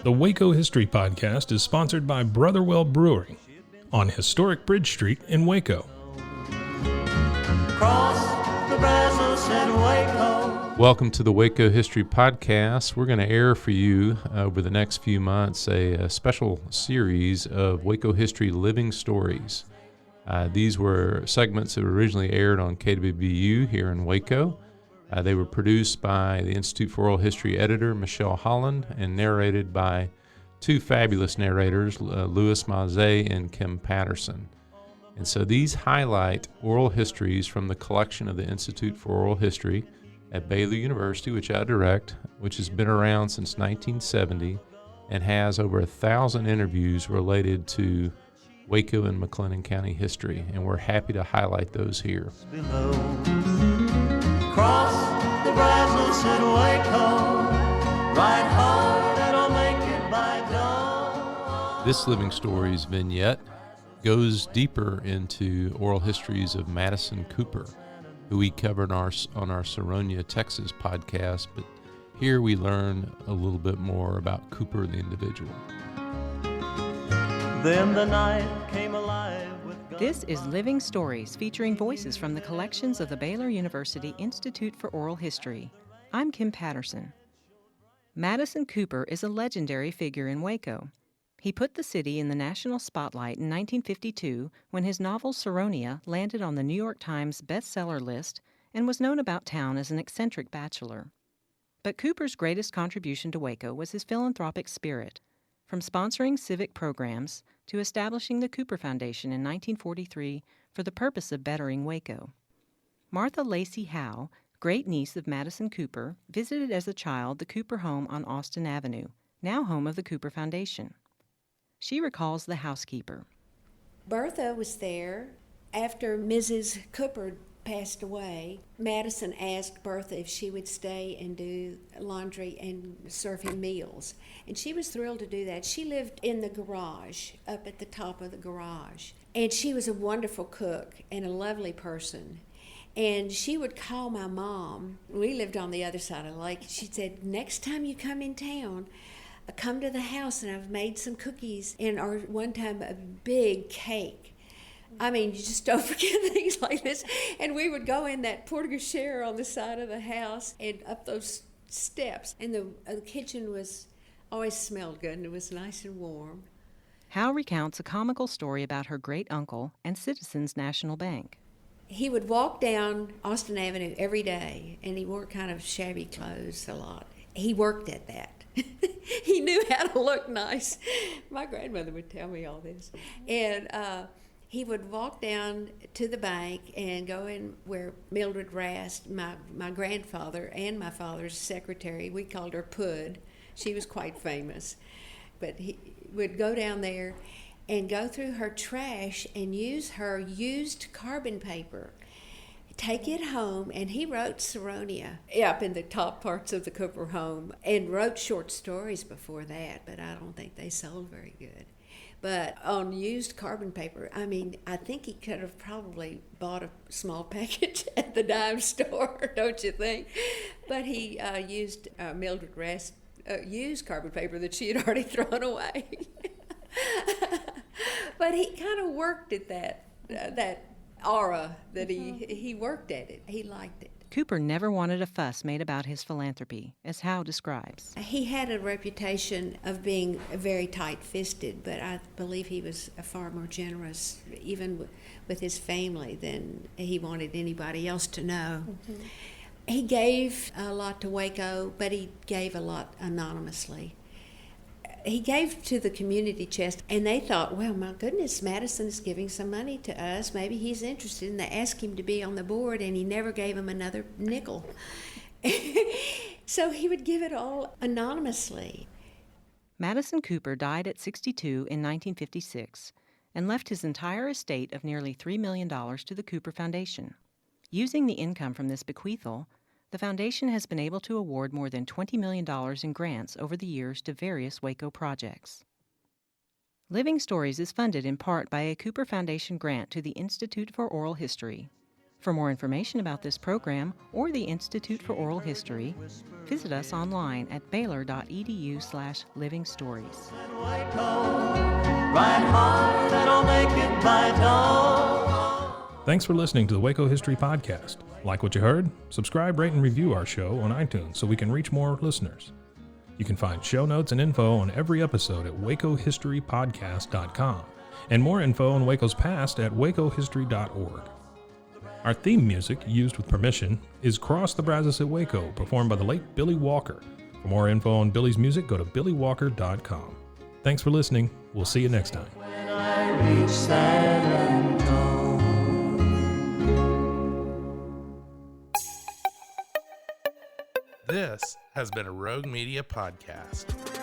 The Waco History Podcast is sponsored by Brotherwell Brewing on historic Bridge Street in Waco. Welcome to the Waco History Podcast. We're going to air for you over the next few months a special series of Waco History Living Stories. These were segments that were originally aired on KWBU here in Waco. They were produced by the Institute for Oral History editor, Michelle Holland, and narrated by two fabulous narrators, Louis Maze and Kim Patterson. And so these highlight oral histories from the collection of the Institute for Oral History at Baylor University, which I direct, which has been around since 1970 and has over 1,000 interviews related to Waco and McLennan County history. And we're happy to highlight those here. Cross the Brazos at Waco, ride hard and I'll make it by dawn. This Living Stories vignette goes deeper into oral histories of Madison Cooper, who we covered on our Sironia, Texas podcast, but here we learn a little bit more about Cooper the individual. Then the night came alive. This is Living Stories, featuring voices from the collections of the Baylor University Institute for Oral History. I'm Kim Patterson. Madison Cooper is a legendary figure in Waco. He put the city in the national spotlight in 1952 when his novel Sironia landed on the New York Times bestseller list and was known about town as an eccentric bachelor. But Cooper's greatest contribution to Waco was his philanthropic spirit. From sponsoring civic programs to establishing the Cooper Foundation in 1943 for the purpose of bettering Waco. Martha Lacy Howe, great-niece of Madison Cooper, visited as a child the Cooper home on Austin Avenue, now home of the Cooper Foundation. She recalls the housekeeper. Bertha was there after Mrs. Cooper passed away. Madison asked Bertha if she would stay and do laundry and serve him meals. And she was thrilled to do that. She lived in the garage, up at the top of the garage. And she was a wonderful cook and a lovely person. And she would call my mom. We lived on the other side of the lake. She said, next time you come in town, come to the house and I've made some cookies. And or one time a big cake. I mean, you just don't forget things like this. And we would go in that porte-cochère on the side of the house and up those steps. And the kitchen was always smelled good and it was nice and warm. Howe recounts a comical story about her great-uncle and Citizens National Bank. He would walk down Austin Avenue every day, and he wore kind of shabby clothes a lot. He worked at that. He knew how to look nice. My grandmother would tell me all this. And he would walk down to the bank and go in where Mildred Rast, my grandfather and my father's secretary, we called her Pud. She was quite famous. But he would go down there and go through her trash and use her used carbon paper, take it home, and he wrote Sironia up in the top parts of the Cooper home and wrote short stories before that, but I don't think they sold very good. But on used carbon paper, I mean, I think he could have probably bought a small package at the dime store, don't you think? But he used Mildred Rast used carbon paper that she had already thrown away. But he kind of worked at that aura that he worked at it. He liked it. Cooper never wanted a fuss made about his philanthropy, as Howe describes. He had a reputation of being very tight-fisted, but I believe he was far more generous, even with his family, than he wanted anybody else to know. Mm-hmm. He gave a lot to Waco, but he gave a lot anonymously. He gave to the community chest, and they thought, well, my goodness, Madison is giving some money to us. Maybe he's interested. And they asked him to be on the board, and he never gave him another nickel. So he would give it all anonymously. Madison Cooper died at 62 in 1956 and left his entire estate of nearly $3 million to the Cooper Foundation. Using the income from this bequeathal, the Foundation has been able to award more than $20 million in grants over the years to various Waco projects. Living Stories is funded in part by a Cooper Foundation grant to the Institute for Oral History. For more information about this program or the Institute for Oral History, visit us online at baylor.edu/livingstories. Ride hard and I'll make it by dawn. Thanks for listening to the Waco History Podcast. Like what you heard? Subscribe, rate, and review our show on iTunes so we can reach more listeners. You can find show notes and info on every episode at wacohistorypodcast.com and more info on Waco's past at wacohistory.org. Our theme music, used with permission, is Cross the Brazos at Waco, performed by the late Billy Walker. For more info on Billy's music, go to billywalker.com. Thanks for listening. We'll see you next time. When I reach San Antonio. This has been a Rogue Media podcast.